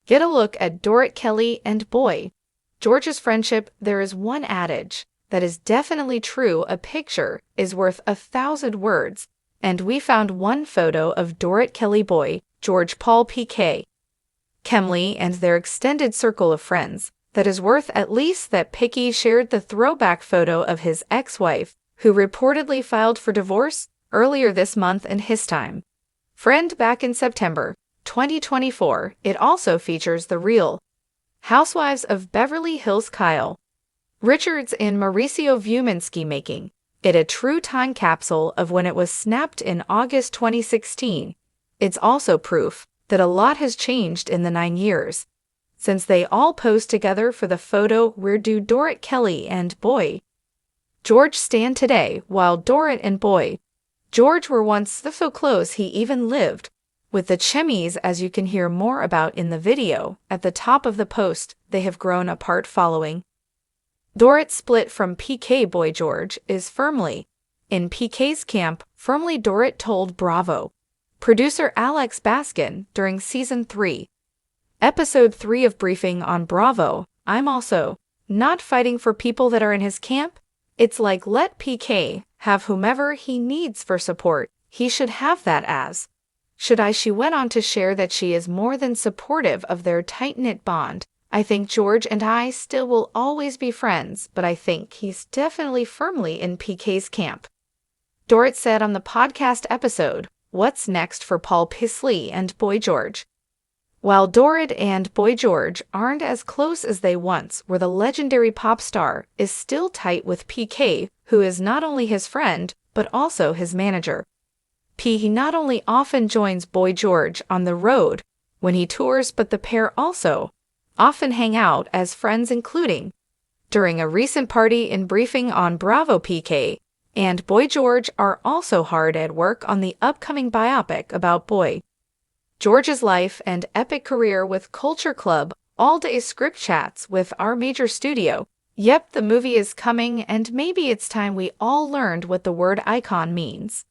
Get a look at Dorit Kelly and Boy George's friendship. There is one adage that is definitely true: a picture is worth 1,000 words, and we found one photo of Dorit Kelly, Boy George Paul P.K. Kemsley and their extended circle of friends that is worth at least that. Picky shared the throwback photo of his ex-wife, who reportedly filed for divorce earlier this month, and his time friend back in September 2024. It also features the real Housewives of Beverly Hills Kyle Richards and Mauricio Vuminsky, making it a true time capsule of when it was snapped in August 2016. It's also proof that a lot has changed in the 9 years since they all posed together for the photo. Where do Dorit Kelly and Boy George stand today? While Dorit and Boy George were once so close he even lived with the Chemis, as you can hear more about in the video at the top of the post, they have grown apart following Dorit's split from PK. Boy George is firmly in PK's camp. Firmly, Dorit told Bravo producer Alex Baskin during Season 3, Episode 3 of Briefing on Bravo, "I'm also not fighting for people that are in his camp. It's like, let PK have whomever he needs for support. He should have that, as should I." She went on to share that she is more than supportive of their tight-knit bond. "I think George and I still will always be friends, but I think he's definitely firmly in PK's camp," Dorit said on the podcast episode, "What's Next for Paul Pisley and Boy George?" While Dorit and Boy George aren't as close as they once were, the legendary pop star is still tight with PK, who is not only his friend, but also his manager. He not only often joins Boy George on the road when he tours, but the pair also often hang out as friends, including during a recent party in Briefing on Bravo. PK and Boy George are also hard at work on the upcoming biopic about Boy George's life and epic career with Culture Club all-day script chats with our major studio. Yep, the movie is coming, and maybe it's time we all learned what the word icon means.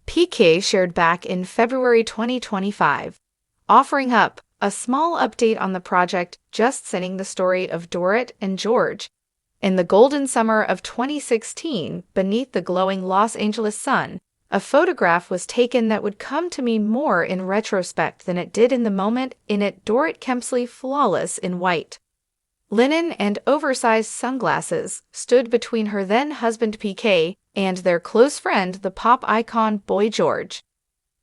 PK shared back in February 2025, offering up a small update on the project, just sending the story of Dorit and George in the golden summer of 2016 beneath the glowing Los Angeles sun. A photograph was taken that would come to mean more in retrospect than it did in the moment. In it, Dorit Kemsley, flawless in white linen and oversized sunglasses, stood between her then-husband PK and their close friend, the pop icon Boy George.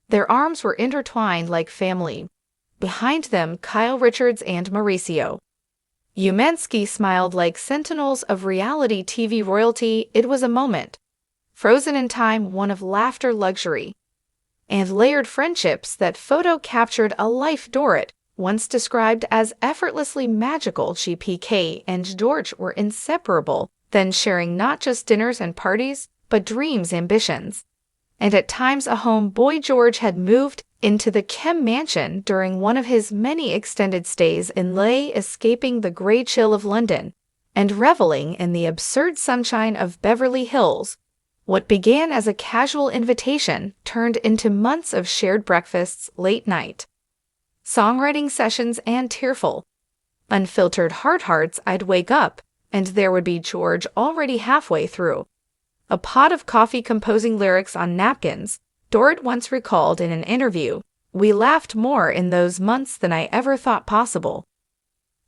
Their arms were intertwined like family. Behind them, Kyle Richards and Mauricio Vuminsky smiled like sentinels of reality TV royalty. It was a moment frozen in time, one of laughter, luxury, and layered friendships. That photo captured a life Dorit once described as effortlessly magical. She, PK, and George were inseparable, then sharing not just dinners and parties, but dreams, ambitions, and at times a home. Boy George had moved into the Kem mansion during one of his many extended stays in LA, escaping the grey chill of London and reveling in the absurd sunshine of Beverly Hills. What began as a casual invitation turned into months of shared breakfasts, late night songwriting sessions, and tearful, unfiltered hearts. I'd wake up, and there would be George already halfway through a pot of coffee composing lyrics on napkins, Dorit once recalled in an interview. "We laughed more in those months than I ever thought possible."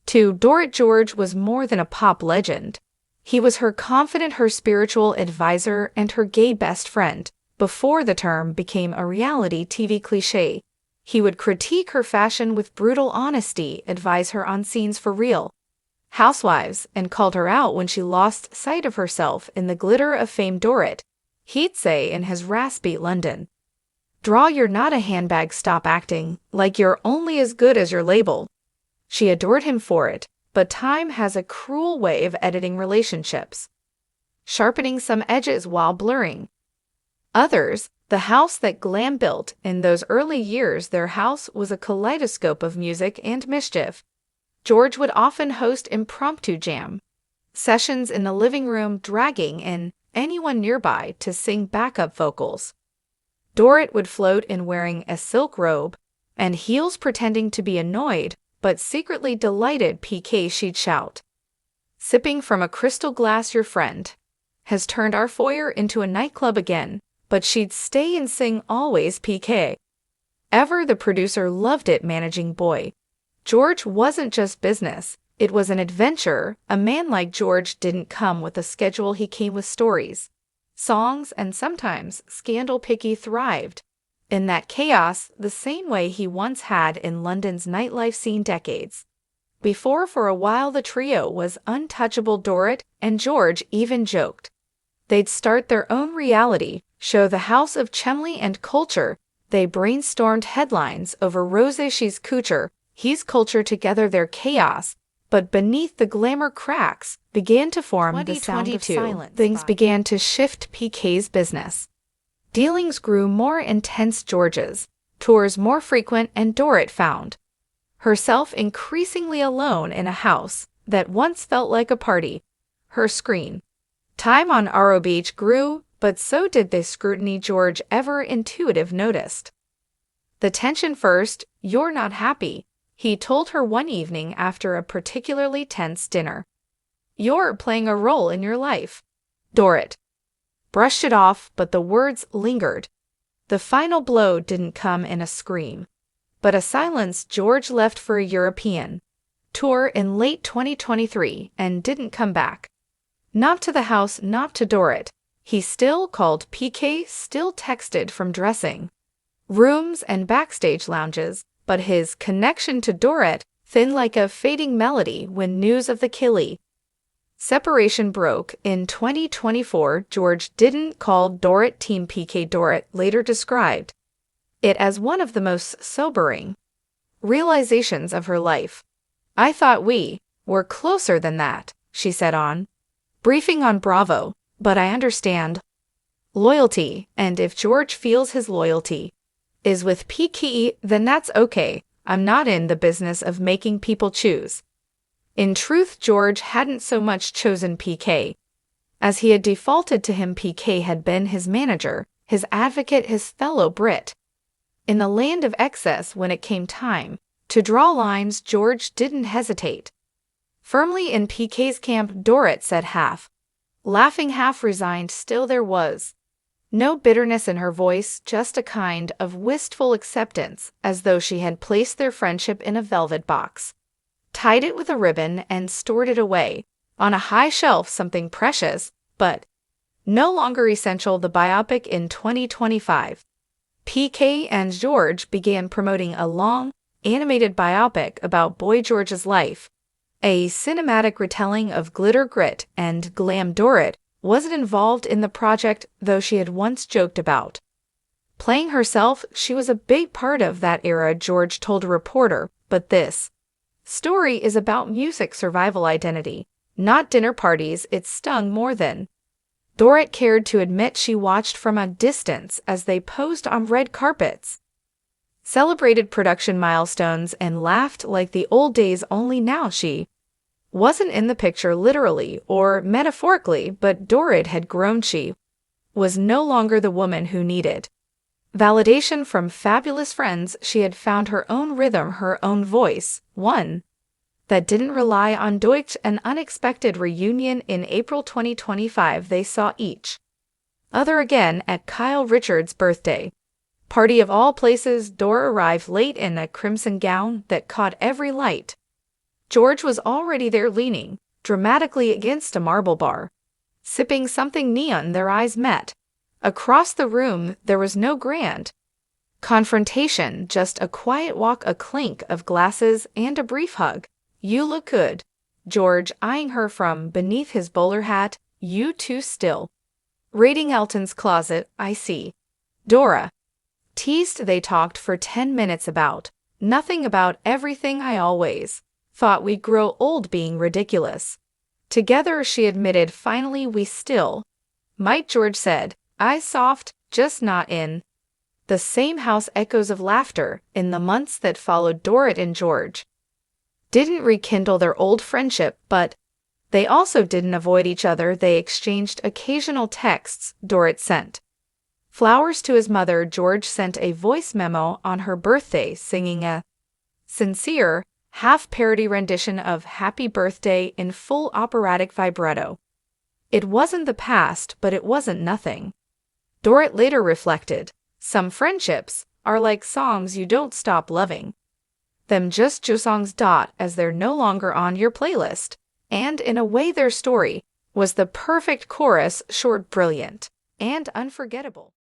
To Dorit, George was more than a pop legend. He was her confidant, her spiritual advisor, and her gay best friend. Before the term became a reality TV cliché, he would critique her fashion with brutal honesty, advise her on scenes for real Housewives, and called her out when she lost sight of herself in the glitter of fame. Dorit, he'd say in his raspy London drawl, "You're not a handbag, stop acting like you're only as good as your label." She adored him for it, but time has a cruel way of editing relationships, sharpening some edges while blurring others. The house that Glam built in those early years, their house was a kaleidoscope of music and mischief. George would often host impromptu jam sessions in the living room, dragging in anyone nearby to sing backup vocals. Dorit would float in wearing a silk robe and heels, pretending to be annoyed but secretly delighted PK she'd shout. Sipping from a crystal glass, your friend has turned our foyer into a nightclub again, but she'd stay and sing always PK. Ever the producer loved it managing Boy. George wasn't just business, it was an adventure. A man like George didn't come with a schedule, he came with stories, songs, and sometimes scandal. PK thrived in that chaos the same way he once had in London's nightlife scene decades before. For a while the trio was untouchable. Dorit and George even joked they'd start their own reality show, the House of Kemsley and Culture. They brainstormed headlines over RHOBH, she's Couture, he's Culture. Together their chaos, but beneath the glamour, cracks began to form. The sound of silence. Things began to shift. PK's business dealings grew more intense, George's tours more frequent, and Dorit found herself increasingly alone in a house that once felt like a party. Her screen time on RHOBH grew, but so did the scrutiny. George, ever intuitive, noticed the tension first. You're not happy, he told her one evening after a particularly tense dinner. You're playing a role in your life. Dorit brushed it off, but the words lingered. The final blow didn't come in a scream, but a silence. George left for a European tour in late 2023 and didn't come back. Not to the house, not to Dorit. He still called PK, still texted from dressing rooms and backstage lounges, but his connection to Dorit thin like a fading melody. When news of the Killy separation broke in 2024, George didn't call Dorit Team PK. Dorit later described it as one of the most sobering realizations of her life. I thought we were closer than that, she said on briefing on Bravo, but I understand loyalty, and if George feels his loyalty is with PK, then that's okay. I'm not in the business of making people choose. In truth, George hadn't so much chosen PK as he had defaulted to him. PK had been his manager, his advocate, his fellow Brit. In the land of excess, when it came time to draw lines, George didn't hesitate. Firmly in PK's camp, Dorit said, half laughing, half resigned. Still there was no bitterness in her voice, just a kind of wistful acceptance, as though she had placed their friendship in a velvet box, tied it with a ribbon, and stored it away on a high shelf, something precious, but no longer essential. The biopic in 2025. PK and George began promoting a long, animated biopic about Boy George's life, a cinematic retelling of glitter, grit, and glam. Dorit wasn't involved in the project, though she had once joked about playing herself. She was a big part of that era, George told a reporter, but this story is about music, survival, identity, not dinner parties. It stung more than Dorit cared to admit. She watched from a distance as they posed on red carpets, celebrated production milestones, and laughed like the old days. Only now she wasn't in the picture, literally or metaphorically, but Dorit had grown. She was no longer the woman who needed validation from fabulous friends. She had found her own rhythm, her own voice, one that didn't rely on Deutsch. An unexpected reunion in April 2025. They saw each other again at Kyle Richards' birthday party of all places. Dora arrived late in a crimson gown that caught every light. George was already there, leaning dramatically against a marble bar, sipping something neon. Their eyes met. Across the room, there was no grand confrontation, just a quiet walk, a clink of glasses, and a brief hug. You look good, George, eyeing her from beneath his bowler hat. You too, still raiding Elton's closet, I see. Dora teased. They talked for 10 minutes about nothing, about everything. I always thought we'd grow old being ridiculous together, she admitted finally. We still might, George said, eyes soft, just not in the same house. Echoes of laughter in the months that followed. Dorit and George didn't rekindle their old friendship, but they also didn't avoid each other. They exchanged occasional texts. Dorit sent flowers to his mother. George sent a voice memo on her birthday singing a sincere half-parody rendition of Happy Birthday in full operatic vibrato. It wasn't the past, but it wasn't nothing. Dorit later reflected, "Some friendships are like songs you don't stop loving. Them just your songs as they're no longer on your playlist." And in a way their story was the perfect chorus, short, brilliant, and unforgettable.